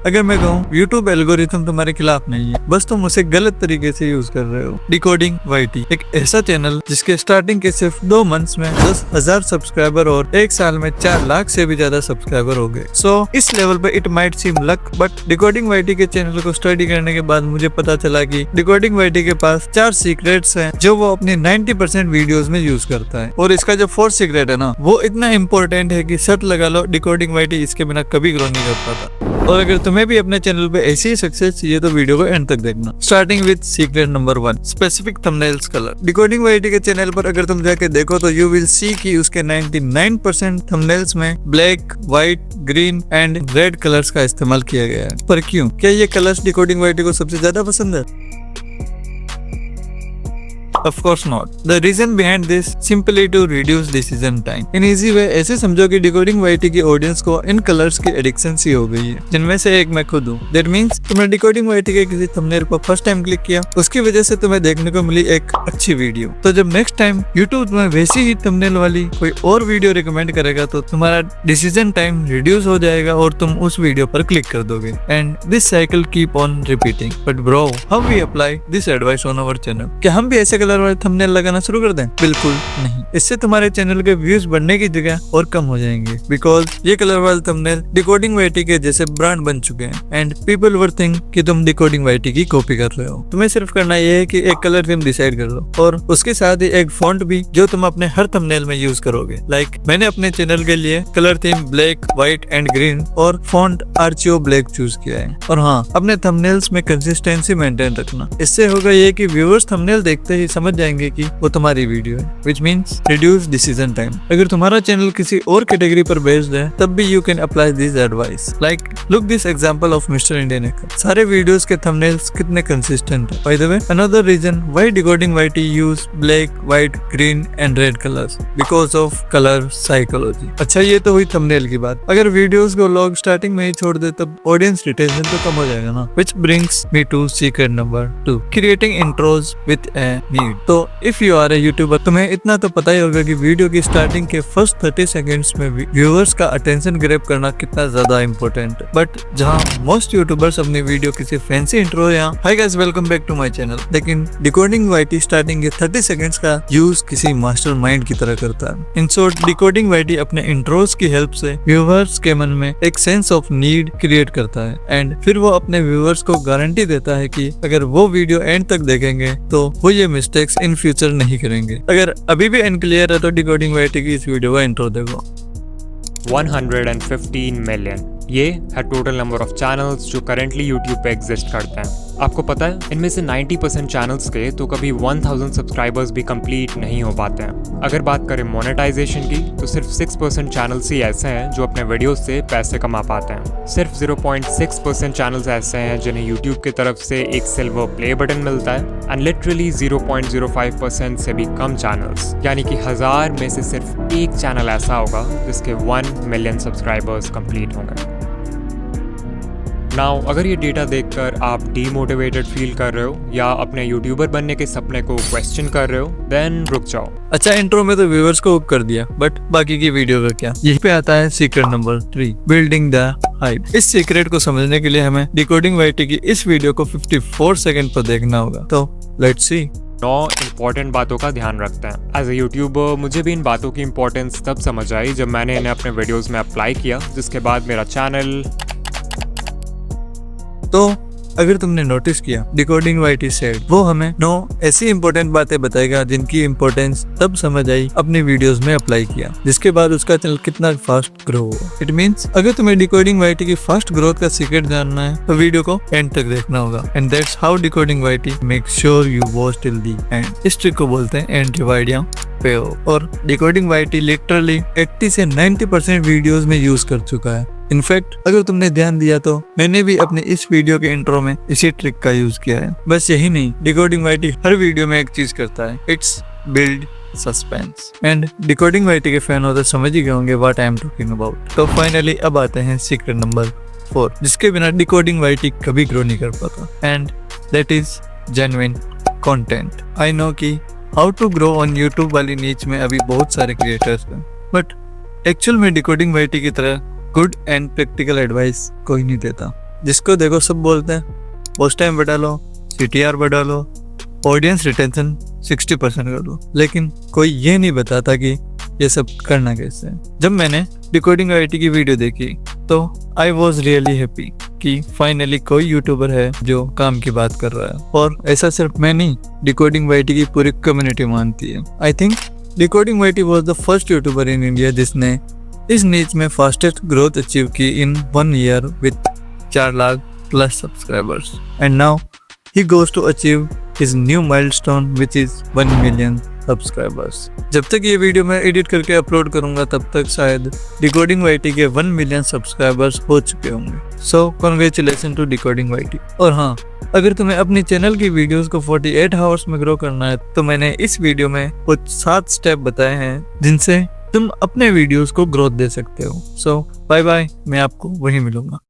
अगर मैं कहूँ YouTube एल्गोरिथम तुम्हारे खिलाफ नहीं है, बस तुम उसे गलत तरीके से यूज कर रहे हो। डिकोडिंग वाईटी एक ऐसा चैनल जिसके स्टार्टिंग के सिर्फ 2 मंथ्स में 10,000 सब्सक्राइबर और 1 साल में 4 लाख से भी ज्यादा सब्सक्राइबर हो गए। सो इस लेवल पे it might seem luck, but decoding YT के चैनल को स्टडी करने के बाद मुझे पता चला कि डिकोडिंग वाईटी के पास 4 सीक्रेट्स हैं जो वो अपने 90% वीडियोस में यूज करता है। और इसका जो 4th सीक्रेट है ना, वो इतना इंपॉर्टेंट है कि शर्त लगा लो डिकोडिंग वाईटी इसके बिना कभी ग्रो नहीं कर पाता। और अगर तुम्हें भी अपने चैनल पे ऐसी ही सक्सेस चाहिए तो वीडियो को एंड तक देखना। Starting with secret number 1, specific thumbnails colour. Decoding YT के चैनल पर अगर तुम जाके देखो तो यू विल सी कि उसके 99% थंबनेल्स में black, white, green and red colours का इस्तेमाल किया गया है। पर क्यों? क्या ये कलर्स डिकोडिंग वाईटी को सबसे ज्यादा पसंद है? Of course not. The reason behind this simply to reduce decision time. In easy way ऐसे समझो कि डिकोडिंग वाईटी की ऑडियंस को इन कलर्स की एडिक्शन सी हो गई है, जिनमें से एक मैं खुद हूँ। That means तुमने डिकोडिंग वाईटी के किसी थंबनेल पर फर्स्ट टाइम क्लिक किया, उसकी वजह से तुम्हें देखने को मिली एक अच्छी वीडियो। तो जब नेक्स्ट टाइम यूट्यूब तुम्हें वैसी ही थंबनेल वाली कोई और वीडियो रिकमेंड करेगा तो तुम्हारा डिसीजन टाइम रिड्यूस हो जाएगा और तुम उस वीडियो पर क्लिक कर दोगे। And this cycle keep on repeating. But bro, how we apply this advice on our channel? क्या हम भी ऐसे कलर वाले थंबनेल लगाना शुरू कर दें? बिल्कुल नहीं। इससे तुम्हारे चैनल के व्यूज बढ़ने की जगह और कम हो जाएंगे, बिकॉज ये कलर वाले थंबनेल डिकोडिंग वाईटी के जैसे ब्रांड बन चुके हैं एंड पीपल वर थिंक कि तुम डिकोडिंग वाईटी की कॉपी कर रहे हो। तुम्हें सिर्फ करना ये है कि एक कलर थीम डिसाइड कर लो और उसके साथ ही एक फॉन्ट भी जो तुम अपने हर थंबनेल में यूज करोगे। लाइक मैंने अपने चैनल के लिए colour theme black, white and green और फॉन्ट आर्चियो ब्लैक चूज किया है। और हाँ, अपने थंबनेल्स में कंसिस्टेंसी मेंटेन रखना। इससे होगा ये कि व्यूअर्स थंबनेल देखते ही समझ जाएंगे कि वो तुम्हारी वीडियो है, which means reduce decision time. अगर तुम्हारा चैनल किसी और कैटेगरी पर बेस्ड है तब भी you can apply this advice. Like look this example of Mr. Indian Hacker. सारे वीडियोस के थंबनेल्स कितने कंसिस्टेंट है। By the way, another reason why decoding YT use black, white, green and red colors because of color psychology. अच्छा, ये तो हुई thumbnail की बात। अगर वीडियोस को लोग स्टार्टिंग में ही छोड़ दे तब ऑडियंस रिटेंशन तो कम हो जाएगा ना। Which brings me to secret number 2, creating intros with a need. तो if you are a YouTuber, तुम्हें इतना तो पता ही होगा कि वीडियो की स्टार्टिंग के फर्स्ट 30 सेकंड्स में व्यूअर्स का अटेंशन ग्रैब करना कितना ज्यादा इंपॉर्टेंट है। बट जहां मोस्ट यूट्यूबर्स अपनी वीडियो किसी फैंसी इंट्रो या hi guys welcome back to my channel, लेकिन डिकोडिंग वाईटी स्टार्टिंग के 30 सेकंड्स का यूज किसी मास्टरमाइंड की तरह करता है। इन शॉर्ट, डिकोडिंग वाईटी अपने इंट्रोस की हेल्प से व्यूअर्स के मन में एक सेंस ऑफ नीड क्रिएट करता है एंड फिर वो अपने व्यूअर्स को गारंटी देता है कि अगर वो वीडियो एंड तक देखेंगे तो वो ये मिस्टेक्स इन फ्यूचर नहीं करेंगे। अगर अभी भी अनक्लियर है तो डिकोडिंग वाईटी की इस वीडियो का इंट्रो देखो। 115 मिलियन, ये है टोटल नंबर ऑफ चैनल्स जो करेंटली यूट्यूब पे एग्जिस्ट करते हैं। आपको पता है इनमें से 90% चैनल्स के तो कभी 1000 सब्सक्राइबर्स भी कंप्लीट नहीं हो पाते हैं। अगर बात करें मोनेटाइजेशन की तो सिर्फ 6% चैनल्स ही ऐसे हैं जो अपने वीडियोस से पैसे कमा पाते हैं। सिर्फ 0.6% चैनल्स ऐसे हैं जिन्हें यूट्यूब की तरफ से एक सिल्वर प्ले बटन मिलता है एंड लिटरली 0.05% से भी कम चैनल्स, यानी कि 1000 में से सिर्फ एक चैनल ऐसा होगा जिसके 1 मिलियन सब्सक्राइबर्स कंप्लीट होंगे। नाउ अगर ये डेटा देखकर आप डीमोटिवेटेड फील कर रहे हो या अपने यूट्यूबर बनने के सपने को क्वेश्चन कर रहे हो, देन रुक जाओ। अच्छा, इंट्रो में तो व्यूअर्स को हुक कर दिया, बट बाकी की वीडियो का क्या? यहीं पे आता है secret number 3, building the hype. इस सीक्रेट को समझने के लिए हमें डिकोडिंग वाईटी की इस वीडियो को 54 सेकंड पर देखना होगा। तो लेट्स सी। 9 इम्पोर्टेंट बातों का ध्यान रखते हैं। एज ए यूट्यूबर मुझे भी इन बातों की इम्पोर्टेंस तब समझ आई जब मैंने इन्हें अपने वीडियोस में अप्लाई किया, जिसके बाद मेरा चैनल। तो अगर तुमने नोटिस किया, डिकोडिंग वाईटी सेड वो हमें 9 ऐसी इंपॉर्टेंट बातें बताएगा जिनकी इंपॉर्टेंस तब समझ आई अपनी वीडियोस में अप्लाई किया, जिसके बाद उसका चैनल कितना फास्ट ग्रो हुआ। इट मींस अगर तुम्हें डिकोडिंग वाईटी की फास्ट ग्रोथ का सीक्रेट जानना है तो वीडियो को एंड तक देखना होगा। And that's how Decoding YT make sure you watch till the end. इस ट्रिक को बोलते हैं एंड डिवाइड या पे ऑफ। और डिकोडिंग वाईटी लिटरली 80 से 90% वीडियोस में यूज कर चुका है। इनफैक्ट अगर तुमने ध्यान दिया तो मैंने भी अपने इस वीडियो के इंट्रो में इसी ट्रिक का यूज किया है। बस यही नहीं, डिकोडिंग वाईटी हर वीडियो में एक चीज करता है, it's build suspense. And Decoding YT के फैन हो तो समझ ही गए होंगे what I am talking about. तो फाइनली अब आते हैं सीक्रेट नंबर 4, जिसके बिना डिकोडिंग वाईटी कभी ग्रो नहीं कर पाता, and that is genuine content. I know कि how to grow on YouTube वाली नीच में अभी बहुत सारे क्रिएटर्स हैं, बट एक्चुअल में डिकोडिंग वाईटी की तरह गुड एंड प्रैक्टिकल एडवाइस कोई नहीं देता। जिसको देखो सब बोलते हैं पोस्ट टाइम बढ़ा लो, CTR बढ़ा लो, ऑडियंस रिटेंशन 60% कर लो, लेकिन कोई ये नहीं बताता कि ये सब करना कैसे है। जब मैंने डिकोडिंग IIT की वीडियो देखी तो आई वॉज रियली हैप्पी कि फाइनली कोई यूट्यूबर है जो काम की बात कर रहा है। और ऐसा सिर्फ मैं नहीं, डिकोडिंग IIT की पूरी कम्युनिटी मानती है। I think decoding IIT was the first YouTuber in India जिसने इस नीच में फास्टेस्ट ग्रोथ अचीव की इन 1 year with 4 lakh plus subscribers, and now he goes to achieve his new milestone which is 1 million subscribers। जब तक ये वीडियो मैं edit करके अपलोड करूंगा तब तक शायद डिकोडिंग IIT के 1 मिलियन सब्सक्राइबर्स हो चुके होंगे। So congratulation to Decoding IIT। और हाँ, अगर तुम्हें अपनी चैनल की वीडियोस को 48 आवर्स में ग्रो करना है तो मैंने इस वीडियो में कुछ 7 स्टेप बताए हैं जिनसे तुम अपने वीडियोस को ग्रोथ दे सकते हो। सो बाय बाय, मैं आपको वहीं मिलूंगा।